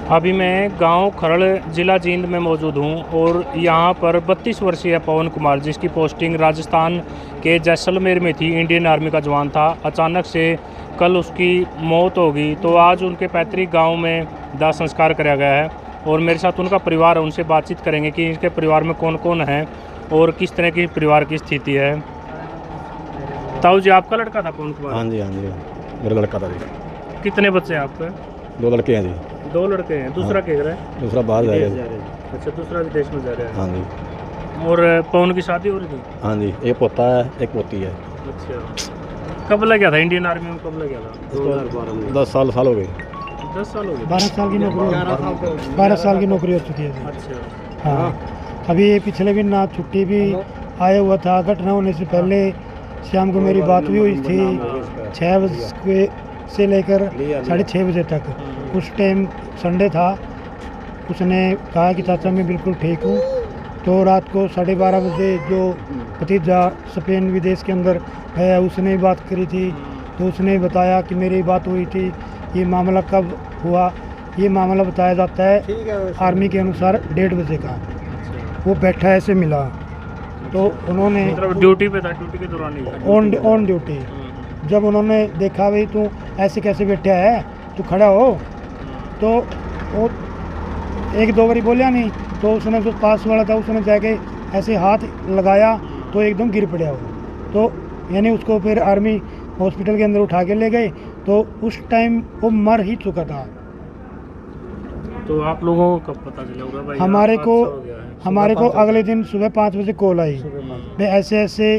अभी मैं गांव खरड़ ज़िला जींद में मौजूद हूं और यहां पर 32 वर्षीय पवन कुमार, जिसकी पोस्टिंग राजस्थान के जैसलमेर में थी, इंडियन आर्मी का जवान था। अचानक से कल उसकी मौत हो गई, तो आज उनके पैतृक गांव में दाह संस्कार कराया गया है और मेरे साथ उनका परिवार है। उनसे बातचीत करेंगे कि इनके परिवार में कौन कौन है और किस तरह की परिवार की स्थिति है। ताऊ जी, आपका लड़का था पवन कुमार? हाँ जी मेरा लड़का था जी। कितने बच्चे हैं आपके? 2 लड़के हैं जी। 2 लड़के हैं। दूसरा क्या कर रहा है? दूसरा बाहर जा रहा है। अच्छा, दूसरा विदेश में जा रहा है। हाँ जी। और पवन की शादी हो रही थी? हाँ जी, एक पोता है, एक पोती है। अच्छा, कब लग गया था इंडियन आर्मी में? कब लग गया था? 2012 में। 10 साल हो गए। 10 साल हो गए। 12 साल की नौकरी, 12 साल की नौकरी हो चुकी है। अच्छा। हाँ, अभी ये पिछले भी ना छुट्टी भी आया हुआ था। घटना होने से पहले शाम को मेरी बात भी हुई थी 6 बजे से लेकर 6:30 बजे तक। उस टाइम संडे था। उसने कहा कि चाचा मैं बिल्कुल ठीक हूँ। तो रात को 12:30 बजे जो भतीजा स्पेन विदेश के अंदर है उसने बात करी थी, तो उसने बताया कि मेरी बात हुई थी। ये मामला कब हुआ? ये मामला बताया जाता है आर्मी के अनुसार 1:30 बजे का। वो बैठा ऐसे मिला, तो उन्होंने मतलब ड्यूटी पे था? ड्यूटी के दौरान ही? On duty. जब उन्होंने देखा भाई तू ऐसे कैसे बैठा है, तू खड़ा हो, तो वो 1-2 बारी बोलिया नहीं, तो उसने जो पास वाला था उसने जाके ऐसे हाथ लगाया तो एकदम गिर पड़ा वो। तो यानी उसको फिर आर्मी हॉस्पिटल के अंदर उठा के ले गए, तो उस टाइम वो मर ही चुका था। तो आप लोगों को कब पता चला होगा भाई? हमारे को अगले दिन सुबह 5 बजे कॉल आई, भाई ऐसे ऐसे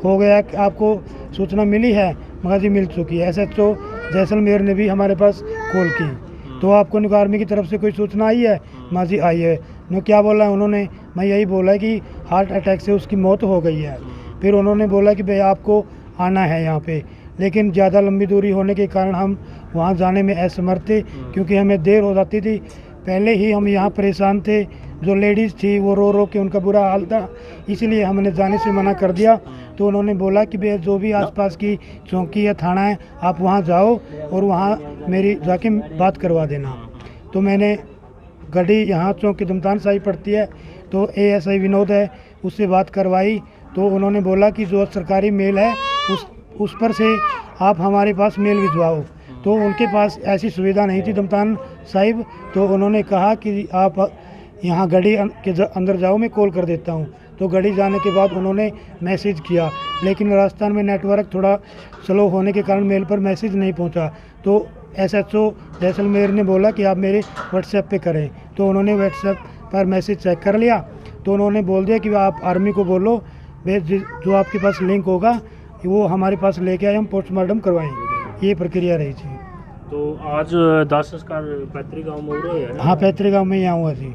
हो गया कि आपको सूचना मिली है? मगर जी मिल चुकी है। SHO जैसलमेर ने भी हमारे पास कॉल की, तो आपको निको आर्मी की तरफ से कोई सूचना आई है? माँ जी आई है। नो क्या बोला है उन्होंने? मैं यही बोला है कि हार्ट अटैक से उसकी मौत हो गई है। फिर उन्होंने बोला कि भाई आपको आना है यहाँ पे, लेकिन ज़्यादा लंबी दूरी होने के कारण हम वहाँ जाने में असमर्थ थे, क्योंकि हमें देर हो जाती थी। पहले ही हम यहाँ परेशान थे, जो लेडीज़ थी वो रो रो के उनका बुरा हाल था, इसलिए हमने जाने से मना कर दिया। तो उन्होंने बोला कि भाई जो भी आसपास की चौकी या थाना है आप वहाँ जाओ और वहाँ मेरी जाके बात करवा देना। तो मैंने गाड़ी यहाँ चौकी दमतान साही पड़ती है, तो ASI विनोद है, उससे बात करवाई। तो उन्होंने बोला कि जो सरकारी मेल है उस पर से आप हमारे पास मेल भिजवाओ। तो उनके पास ऐसी सुविधा नहीं थी दमतान साहिब, तो उन्होंने कहा कि आप यहाँ गाड़ी के अंदर जाओ, मैं कॉल कर देता हूँ। तो गाड़ी जाने के बाद उन्होंने मैसेज किया, लेकिन राजस्थान में नेटवर्क थोड़ा स्लो होने के कारण मेल पर मैसेज नहीं पहुँचा। तो SHO जैसलमेर ने बोला कि आप मेरे व्हाट्सएप पे करें। तो उन्होंने व्हाट्सएप पर मैसेज चेक कर लिया, तो उन्होंने बोल दिया कि आप आर्मी को बोलो, वे जो आपके पास लिंक होगा वो हमारे पास लेके आए, हम पोस्टमार्टम करवाएंगे। ये प्रक्रिया रही थी। तो आज दाह संस्कार पैतृक गाँव में हो रहा है? हाँ, पैतृक गाँव में यहाँ हुआ जी।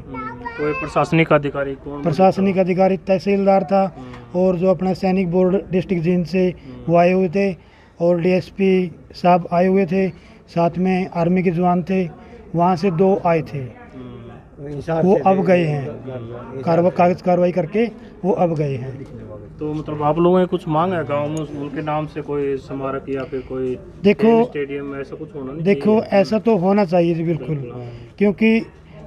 कोई प्रशासनिक अधिकारी? प्रशासनिक अधिकारी तहसीलदार था, और जो अपना सैनिक बोर्ड डिस्ट्रिक्ट जींद से वो आए हुए थे, और DSP साहब आए हुए थे, साथ में आर्मी के जवान थे। वहाँ से 2 आए थे, वो अब गए हैं, कागज कार्रवाई करके वो अब गए हैं। तो मतलब आप लोगों ने कुछ मांगा है गाँव में उनके नाम से, कोई स्मारक या फिर कोई स्टेडियम, ऐसा कुछ होना नहीं? देखो ऐसा तो होना चाहिए जी, बिल्कुल, क्योंकि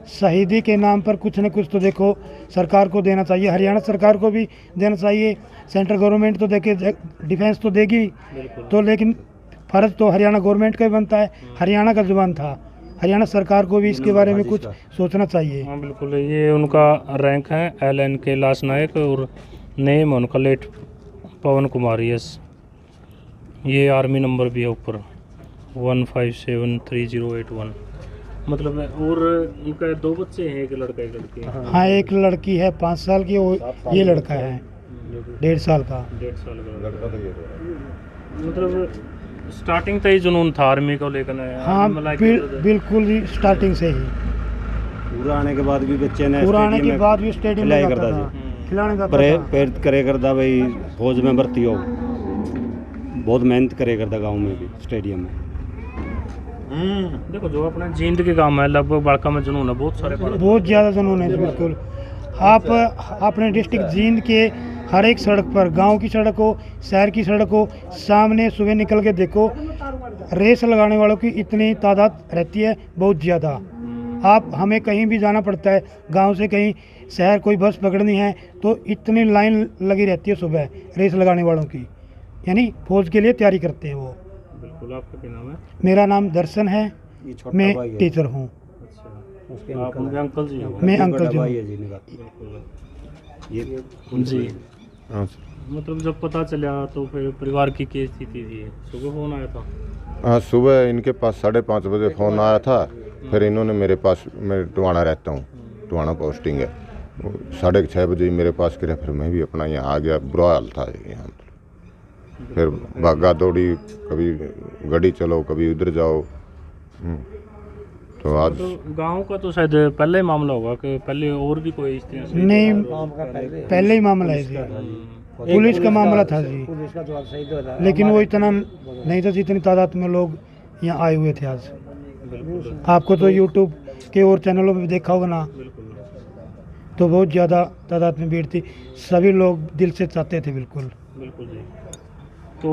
शहीदी के नाम पर कुछ न कुछ तो देखो सरकार को देना चाहिए, हरियाणा सरकार को भी देना चाहिए। सेंट्रल गवर्नमेंट तो देखे डिफेंस तो देगी, तो लेकिन फर्ज तो हरियाणा गवर्नमेंट का ही बनता है। हरियाणा का जुबान था, हरियाणा सरकार को भी इसके बारे में कुछ सोचना चाहिए। हाँ बिल्कुल, ये उनका रैंक है LNK लास नायक, और नेम उनका लेट पवन कुमार। यस, ये आर्मी नंबर भी है ऊपर 157308 मतलब है। और उनका 2 बच्चे हैं, एक लड़का एक लड़की? हाँ, एक लड़की है 5 साल की, और ये लड़का है 1.5 साल का। 1.5 साल का। मतलब स्टार्टिंग से ही जुनून था आर्मी को लेकर? हाँ बिल्कुल ही स्टार्टिंग से ही। पूरा आने के बाद भी बच्चे ने स्टेडियम में जाता था, खिलाने जाता था, प्रेरित करे करता भाई फौज में भर्ती हो। बहुत मेहनत करे करता गाँव में भी, स्टेडियम में। देखो जो अपने जींद के काम है, लगभग बड़का में जुनून है, बहुत ज़्यादा जुनून है बिल्कुल। आप अपने डिस्ट्रिक्ट जींद के हर एक सड़क पर, गांव की सड़क हो, शहर की सड़क हो, सामने सुबह निकल के देखो, रेस लगाने वालों की इतनी तादाद रहती है, बहुत ज़्यादा। आप हमें कहीं भी जाना पड़ता है, गांव से कहीं शहर कोई बस पकड़नी है तो इतनी लाइन लगी रहती है सुबह रेस लगाने वालों की, यानी फौज के लिए तैयारी करते हैं वो। बिल्कुल। आपका क्या नाम है? मेरा नाम दर्शन है, ये छोटा मैं भाई है। टीचर हूँ। अच्छा, आप उनके अंकल जी हो? मैं ये अंकल बड़ा जी भाई हूँ। है जी मेरा। बिल्कुल ये जी। हाँ मतलब जब पता चला तो फिर परिवार की क्या स्थिति थी? सुबह फोन आया था? हाँ, सुबह इनके पास 5:30 बजे फ़ोन आया था। फिर इन्होंने मेरे पास, मैं टुहाना रहता हूँ, टुहाना पोस्टिंग है, 6:30 बजे ही मेरे पास गिरे। फिर मैं भी अपना यहाँ आ गया, बुरा हाल था यहाँ। फिर भागा दौड़ी, कभी गाड़ी चलो कभी उधर जाओ। तो आज तो गांव का तो शायद पहले ही मामला होगा कि पहले और भी कोई इस तरह से? नहीं, पहले ही मामला है जी, पुलिस का मामला था जी, पुलिस का जवाब सही दे रहा है। लेकिन वो इतना नहीं था जितनी तादाद में लोग यहाँ आए हुए थे आज। बिल्कुल आपको तो यूट्यूब के और चैनलों में भी देखा होगा ना, बिल्कुल तो बहुत ज़्यादा तादाद में भीड़ थी, सभी लोग दिल से चाहते थे। बिल्कुल बिल्कुल जी। तो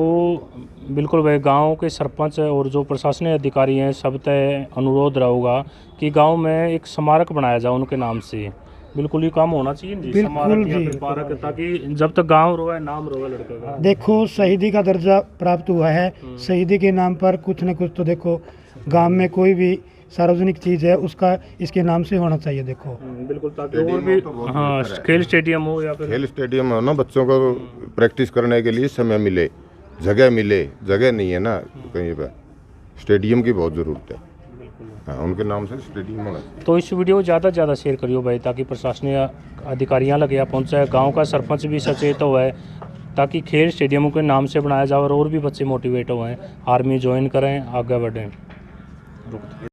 बिल्कुल भाई, गांव के सरपंच और जो प्रशासनिक अधिकारी हैं सब तय अनुरोध रहेगा कि गांव में एक स्मारक बनाया जाए उनके नाम से। बिल्कुल ये काम होना चाहिए जी, बिल्कुल स्मारक या जी। फिर पार्क, ताकि जब तक गांव रोए नाम रोए लड़के का। देखो, शहीदी का दर्जा प्राप्त हुआ है, शहीदी के नाम पर कुछ न कुछ तो देखो गांव में कोई भी सार्वजनिक चीज़ है उसका इसके नाम से होना चाहिए। देखो बिल्कुल, ताकि और भी, हाँ, खेल स्टेडियम हो या फिर खेल स्टेडियम है ना, बच्चों को प्रैक्टिस करने के लिए समय मिले, जगह मिले। जगह नहीं है ना कहीं पर, स्टेडियम की बहुत ज़रूरत है। हाँ, उनके नाम से स्टेडियम होना चाहिए। तो इस वीडियो को ज़्यादा से ज़्यादा शेयर करियो भाई, ताकि प्रशासनिक अधिकारियाँ लगे पहुँचे, गांव का सरपंच भी सचेत हो है, ताकि खेल स्टेडियमों के नाम से बनाया जाए और भी बच्चे मोटिवेट हो हैं, आर्मी ज्वाइन करें, आगे बढ़ें।